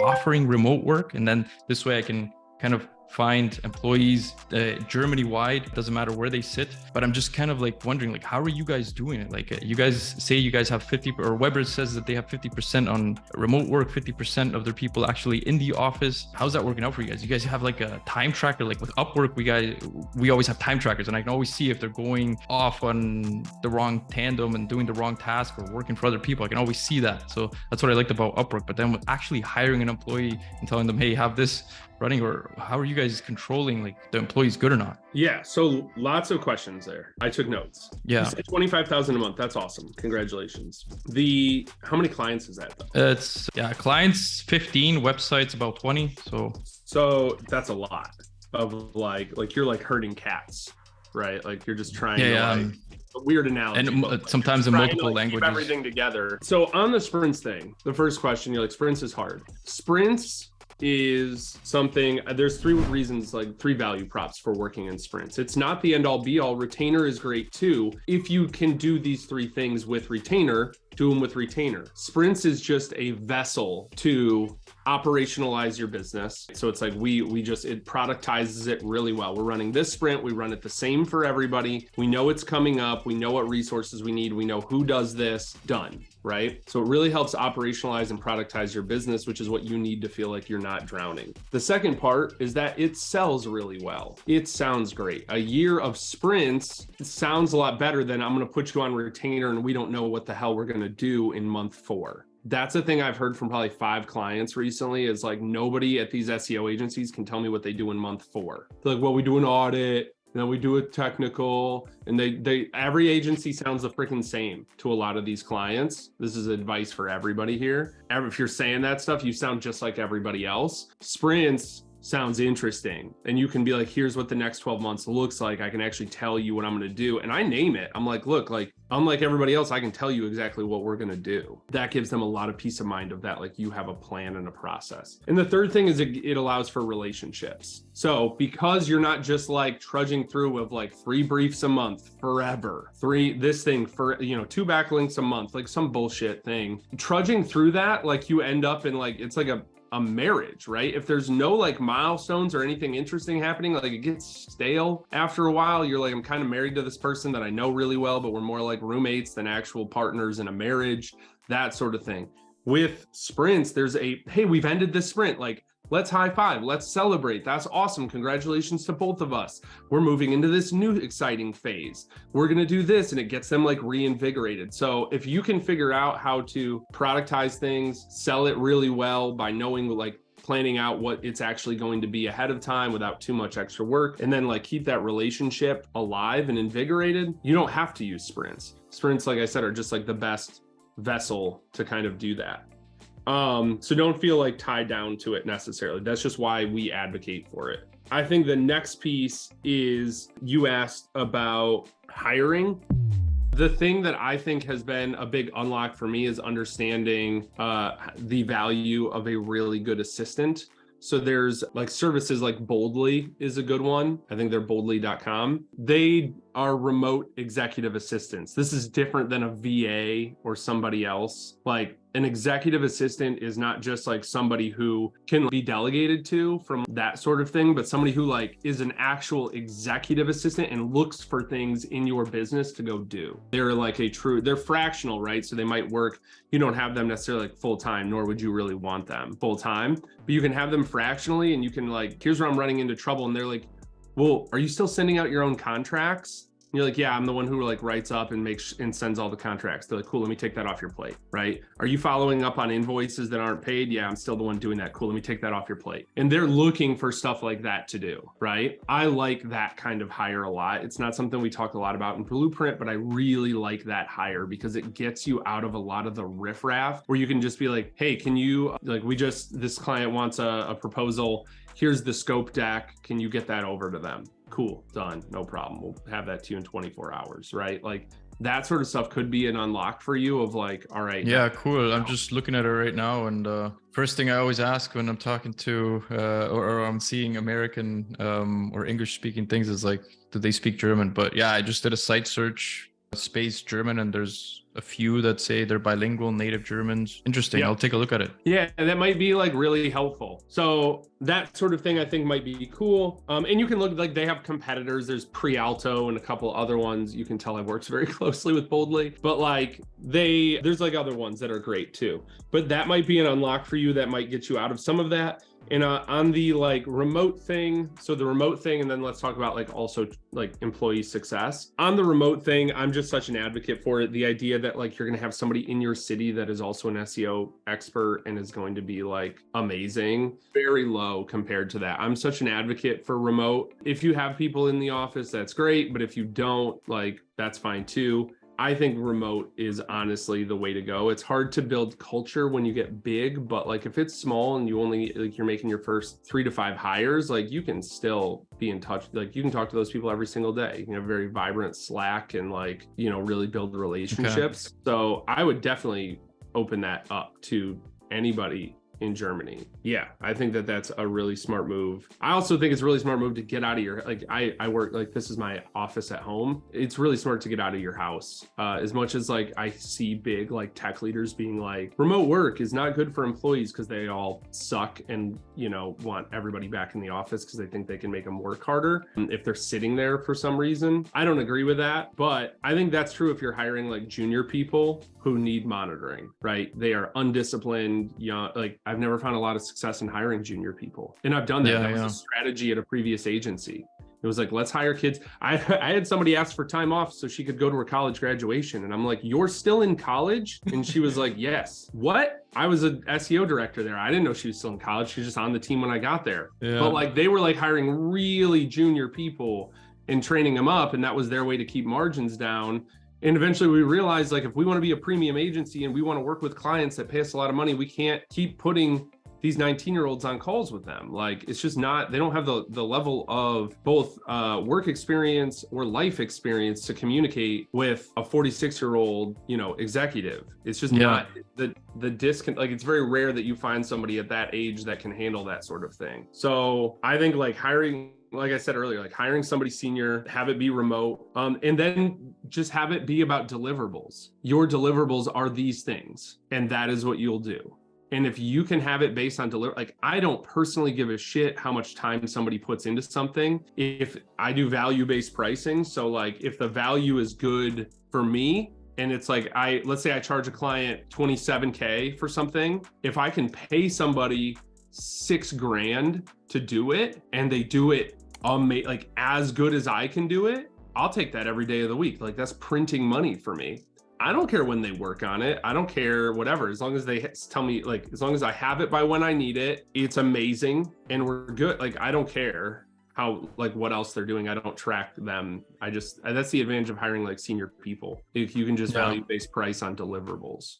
offering remote work. And then this way I can kind of find employees Germany wide, doesn't matter where they sit. But I'm just kind of like wondering, like, how are you guys doing it? Like, you guys say you guys have 50, or Weber says that they have 50% on remote work, 50% of their people actually in the office. How's that working out for you guys? You guys have like a time tracker? Like with Upwork, we always have time trackers, and I can always see if they're going off on the wrong tandem and doing the wrong task or working for other people. I can always see that. So that's what I liked about Upwork. But then with actually hiring an employee and telling them, hey, have this running, or how are you guys controlling like the employee's good or not? Yeah, so lots of questions there. I took notes. Yeah, you said 25,000 a month. That's awesome. Congratulations. How many clients is that though? It's clients 15, websites about 20. So that's a lot of like you're like herding cats, right? Like you're just trying to like a weird analogy, and like sometimes in multiple languages, keep everything together. So on the sprints thing, the first question, you're like, sprints is hard. Sprints is something, there's three reasons, like three value props for working in sprints. It's not the end all be all. Retainer is great too. If you can do these three things with retainer, do them with retainer. Sprints is just a vessel to operationalize your business. So it's like it productizes it really well. We're running this sprint. We run it the same for everybody. We know it's coming up. We know what resources we need. We know who does this. Done. Right? So it really helps operationalize and productize your business, which is what you need to feel like you're not drowning. The second part is that it sells really well. It sounds great. A year of sprints sounds a lot better than I'm going to put you on retainer and we don't know what the hell we're going to do in month 4. That's a thing I've heard from probably 5 clients recently, is like nobody at these SEO agencies can tell me what they do in month 4. They're like, well, we do an audit, and then we do a technical, and every agency sounds the freaking same to a lot of these clients. This is advice for everybody here. If you're saying that stuff, you sound just like everybody else. Sprints sounds interesting, and you can be like, here's what the next 12 months looks like. I can actually tell you what I'm going to do, and I name it. I'm like, look, like unlike everybody else, I can tell you exactly what we're going to do. That gives them a lot of peace of mind of that, like you have a plan and a process. And the third thing is it allows for relationships. So because you're not just like trudging through with like 3 briefs a month forever, 2 backlinks a month, like some bullshit thing, trudging through that, like you end up in like, it's like a marriage, right? If there's no like milestones or anything interesting happening, like it gets stale after a while. You're like, I'm kind of married to this person that I know really well, but we're more like roommates than actual partners in a marriage, that sort of thing. With sprints, there's hey, we've ended this sprint, like let's high five, let's celebrate. That's awesome. Congratulations to both of us. We're moving into this new exciting phase. We're going to do this, and it gets them like reinvigorated. So if you can figure out how to productize things, sell it really well by knowing like planning out what it's actually going to be ahead of time without too much extra work, and then like keep that relationship alive and invigorated, you don't have to use sprints. Sprints, like I said, are just like the best vessel to kind of do that. So don't feel like tied down to it necessarily. That's just why we advocate for it. I think the next piece is, you asked about hiring. The thing that I think has been a big unlock for me is understanding the value of a really good assistant. So there's like services like Boldly is a good one. I think they're boldly.com. They are remote executive assistants. This is different than a VA or somebody else. Like an executive assistant is not just like somebody who can be delegated to from that sort of thing, but somebody who like is an actual executive assistant and looks for things in your business to go do. They're like they're fractional, right? So they might work, you don't have them necessarily like full-time, nor would you really want them full-time, but you can have them fractionally, and you can like, here's where I'm running into trouble. And they're like, well, are you still sending out your own contracts? And you're like, yeah, I'm the one who like writes up and makes and sends all the contracts. They're like, cool, let me take that off your plate, right? Are you following up on invoices that aren't paid? Yeah, I'm still the one doing that. Cool, let me take that off your plate. And they're looking for stuff like that to do, right? I like that kind of hire a lot. It's not something we talk a lot about in Blueprint, but I really like that hire because it gets you out of a lot of the riffraff where you can just be like, hey, can you, like, this client wants a proposal. Here's the scope deck. Can you get that over to them? Cool, done, no problem. We'll have that to you in 24 hours, right? Like that sort of stuff could be an unlock for you of like, all right. Yeah, cool. I'm just looking at it right now. And first thing I always ask when I'm talking to or I'm seeing American or English speaking things is like, do they speak German? But yeah, I just did a site search. space German, and there's a few that say they're bilingual, native Germans. Interesting. Yeah. I'll take a look at it. Yeah, and that might be like really helpful. So that sort of thing I think might be cool. And you can look, like, they have competitors. There's Prialto and a couple other ones. You can tell I worked very closely with Boldly, but like there's like other ones that are great too. But that might be an unlock for you that might get you out of some of that. And on the like remote thing, so the remote thing, and then let's talk about like also like employee success. On the remote thing, I'm just such an advocate for it. The idea that like you're going to have somebody in your city that is also an SEO expert and is going to be like amazing, very low compared to that. I'm such an advocate for remote. If you have people in the office, that's great. But if you don't, like, that's fine too. I think remote is honestly the way to go. It's hard to build culture when you get big, but like if it's small and you only like you're making your first 3 to 5 hires, like you can still be in touch. Like you can talk to those people every single day. You can have very vibrant Slack and like, you know, really build the relationships. Okay. So I would definitely open that up to anybody in Germany. Yeah, I think that that's a really smart move. I also think it's a really smart move to get out of your, like I work, like this is my office at home. It's really smart to get out of your house. As much as like I see big like tech leaders being like, remote work is not good for employees because they all suck and, you know, want everybody back in the office because they think they can make them work harder if they're sitting there for some reason. I don't agree with that, but I think that's true if you're hiring like junior people who need monitoring, right? They are undisciplined, young. Like I've never found a lot of success in hiring junior people. And I've done that. That was a strategy at a previous agency. It was like, let's hire kids. I had somebody ask for time off so she could go to her college graduation. And I'm like, you're still in college? And she was like, yes. What? I was an SEO director there. I didn't know she was still in college. She was just on the team when I got there. Yeah. But like, they were like hiring really junior people and training them up. And that was their way to keep margins down. And eventually we realized, like, if we want to be a premium agency and we want to work with clients that pay us a lot of money, we can't keep putting these 19-year-olds on calls with them. Like, it's just not, they don't have the level of both work experience or life experience to communicate with a 46-year-old, you know, executive. It's just not the disconnect. Like, it's very rare that you find somebody at that age that can handle that sort of thing. So I think like hiring, like I said earlier, like hiring somebody senior, have it be remote, and then just have it be about deliverables. Your deliverables are these things, and that is what you'll do. And if you can have it based on like, I don't personally give a shit how much time somebody puts into something. If I do value-based pricing, so like if the value is good for me, and it's like, let's say I charge a client $27K for something. If I can pay somebody $6,000 to do it, and they do it like as good as I can do it, I'll take that every day of the week. Like, that's printing money for me. I don't care when they work on it. I don't care, whatever. As long as they tell me, like, as long as I have it by when I need it, it's amazing and we're good. Like, I don't care how, like, what else they're doing. I don't track them. That's the advantage of hiring like senior people. If you can just value-based price on deliverables.